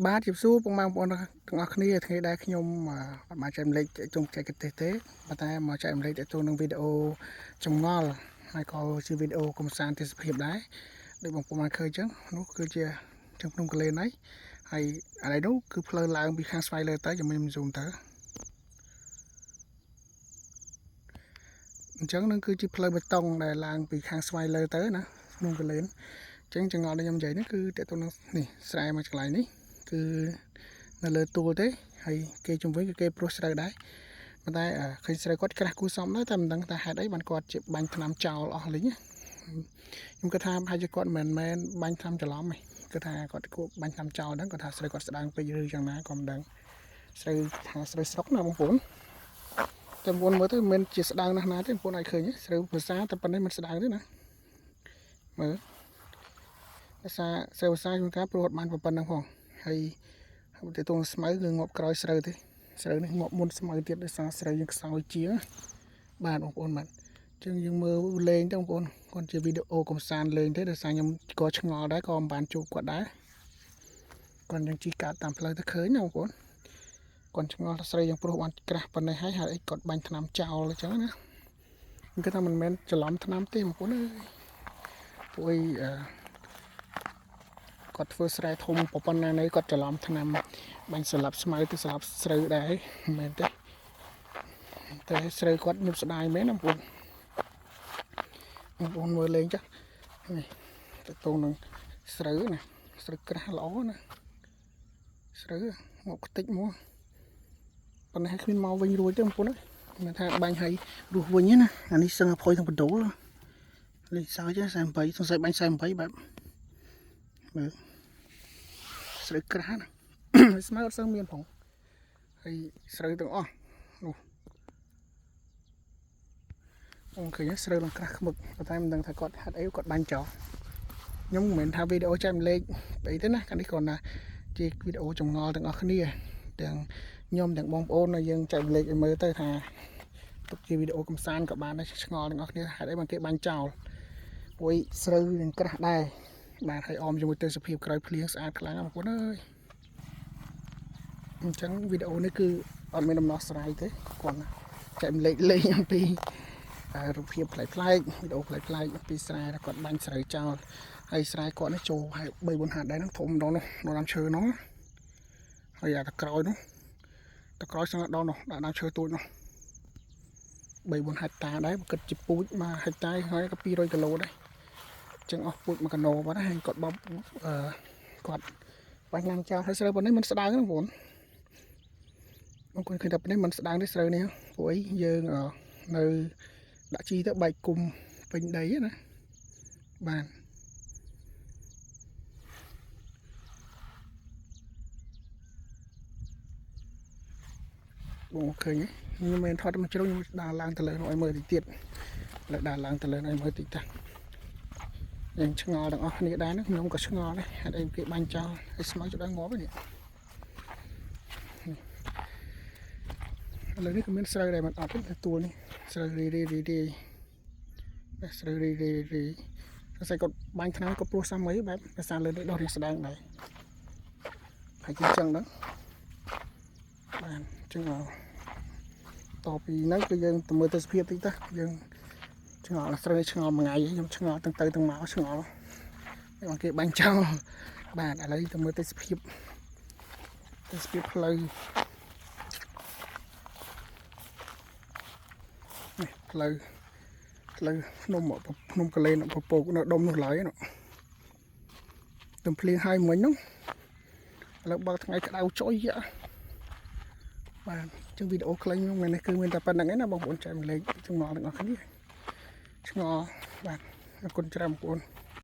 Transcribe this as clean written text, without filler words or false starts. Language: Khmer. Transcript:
បាទជម្រាបសួរបងប្អូនទាំងអស់គ្នាថ្ងៃដែរខ្ញុំមកចែកម្លែកជុំចែកទេប៉ុន្តែមកចែកម្លែកទៅនឹងវីដេអូចម្ងល់ហើយក៏ជាវីដេអូកំសាន្តទេសភាពដែរដូចបងប្អូនបានឃើញអញ្ចឹងនោះគឺជាជើងភ្នំកលែនហើយឥឡូវនោះគឺផ្លូវឡើងពីខាងស្វ័យលើទៅខ្ញុំ zoom ទៅអញ្ចឹងនឹងគឺជាផ្លូវបេតុងដែលឡើងពីខាងស្វ័យលើទៅណាភ្នំកលែនអញ្ចឹងចង្អល់ដែលខ្ញុំនិយាយនេះគឺតើទៅនឹងនេះស្រែមួយកន្លែងនេះគឺនៅលើទួលទេហើយគេជំវិញគឺគេព្រោះស្រូវដែរប៉ុន្តែឃើញស្រូវគាត់ក្រាស់គូសំដែរតែមិនដឹងថាហេតុអីបានគាត់ជាបាញ់ថ្នាំចោលអស់លីងខ្ញុំគិតថាប្រហែលជាគាត់មិនមែនបាញ់ថ្នាំច្រឡំទេគឺថាគាត់គួរបាញ់ថ្នាំចោលហ្នឹងគាត់ថាស្រូវគាត់ស្ដាងពេកឬយ៉ាងណាក៏មិនដឹងស្រូវថាស្រូវស្រុកណាបងប្អូនតែបងប្អូនមើលទៅមិនមែនជាស្ដាងណាស់ណាទេបងប្អូនអាចឃើញស្រូវភាសាតែប៉ុណ្ណេះមិនស្ដាងទេណាមើលភាសាស្រូវភាសាជួនកាលព្រោះអត់បានប៉ុណ្ណឹងផងហើយទៅទងស្មៅគឺងាប់ក្រោយស្រូវទេស្រូវនេះងាប់មុនស្មៅទៀតដោយសារស្រូវយើងខ្សោយជាបាទបងប្អូនបាទអញ្ចឹងយើងមើលលេងទៅបងប្អូនគាត់ជាវីដេអូកំសាន្តលេងទេដោយសារខ្ញុំក៏ឆ្ងល់ដែរក៏មិនបានជួបគាត់ដែរគាត់ยังជីកាត់តាមផ្លូវទៅឃើញណាបងប្អូនគាត់ឆ្ងល់ថាស្រីយើងព្រោះបានក្រាស់ប៉ុណ្ណេះហើយអីគាត់បាញ់ថ្នាំចោលអញ្ចឹងណាខ្ញុំគិតថាមិនមែនច្រឡំថ្នាំទេបងប្អូនអើយពួកអីគាត់ធ្វើស្រែធំប៉ុណ្ណានេះគាត់ច្រឡំថ្នាំបាញ់ស្លាប់ស្មៅទៅស្លាប់ស្រូវដែរមិនមែនទេតែស្រូវគាត់ញប់ស្ដាយមែនណាបងប្អូនមើលលេងចានេះទៅតងនឹងស្រូវណាស្រូវក្រាស់ល្អណាស្រូវមកខ្ទេចមកប៉ុន្តែគ្មានមកវិញរួចទេបងប្អូនមានថាបាញ់ឲ្យរស់វិញណាអានេះសឹងអភ័យទាំងបដូលលេខសើច48សង្ស័យបាញ់48បែបមើលស្រូវក្រាស់ណាស្មៅអត់សឹងមានផងហើយស្រូវទាំងអស់នោះអូខេស្រូវឡើងក្រាស់ខ្មឹកប៉ុន្តែមិនដឹងថាគាត់ហាត់អីគាត់បាញ់ចោលខ្ញុំមិនមែនថាវីដេអូចែកម្លែកអីទេណាកាលនេះគ្រាន់តែជាវីដេអូចម្ងល់ទាំងអស់គ្នាទាំងខ្ញុំទាំងបងប្អូនយើងចែកម្លែកឲ្យមើលទៅថាទុកជាវីដេអូកំសាន្តក៏បានដែរឆ្ងល់ទាំងអស់គ្នាហេតុអីបានគេបាញ់ចោលព្រោះស្រូវនឹងក្រាស់ដែរបាទហើយអមជាមួយទេសភាពក្រោយភ្លៀងស្អាតខ្លាំងណាស់បងប្អូនអើយអញ្ចឹងវីដេអូនេះគឺអត់មានដំណោះស្រាយទេគាត់ចែកម្លែកលេងអំពីរូបភាពប្លែកៗវីដេអូប្លែកៗអំពីស្រែគាត់បាញ់ស្រូវចោលហើយស្រែគាត់នេះចូលហើយ3 4 ហាត់ដែរហ្នឹងធំម្ដងនោះនៅដើមឈើនោះហើយអាតក្រោយនោះតក្រោយស្ងដល់នោះដាក់ដើមឈើទូចនោះ3 4 ហិកតាដែរបើគិតជាពូជមួយហិកតាហើយក៏200 គីឡូដែរចឹងអស់ពូជ1 គីឡូបាត់ហើយគាត់បបគាត់បាញ់ណាំចោលហើយស្រូវប៉ុណ្នេះមិនស្ដាងទេបងប្អូនបងប្អូនឃើញតែប៉ុណ្នេះមិនស្ដាងទេស្រូវនេះព្រោះអីយើងនៅដាក់ជីទៅបែកគុំពេញដីណាបាទបងឃើញខ្ញុំមិនថតមកជ្រុងខ្ញុំដើរឡើងទៅលើនោះឲ្យមើលតិចទៀតលើដើរឡើងទៅលើឲ្យមើលតិចតាយើងឆ្ងល់ទាំងអស់គ្នាដែរខ្ញុំក៏ឆ្ងល់ដែរហេតុអីគេបាញ់ចោលឲ្យស្មៅចុះដល់ងាប់នេះឥឡូវនេះក៏មានស្រូវដែរមិនអត់ទេទួលនេះស្រូវរីស្រូវរីតែស្អីគាត់បាញ់ថ្នាំក៏ព្រោះសាមីបែបភាសាលើនេះដោះរៀងស្ដាងដែរហើយជាចឹងហ្នឹងបាទចឹងតពីហ្នឹងគឺយើងទៅមើលទេសភាពតិចទៅយើងឆ្ងល់ស្រូវឆ្ងល់មួយថ្ងៃខ្ញុំឆ្ងល់ទាំងទៅទាំងមកឆ្ងល់បងគេបាញ់ចោលបាទឥឡូវទៅមើលទេសភាពផ្លូវនេះផ្លូវភ្នំកលែនពពកនៅដុំនោះឡើយនោះទំភ្លៀងហើយមិញនោះឥឡូវបើថ្ងៃក្តៅចុយបាទចឹងវីដេអូខ្លីខ្ញុំនេះគឺមានតែប៉ុណ្្នឹងឯណាបងប្អូនចែកម្លែកចម្ងល់ទាំងអស់គ្នាឆ្ងល់បាទអរគុណច្រើនបងប្អូន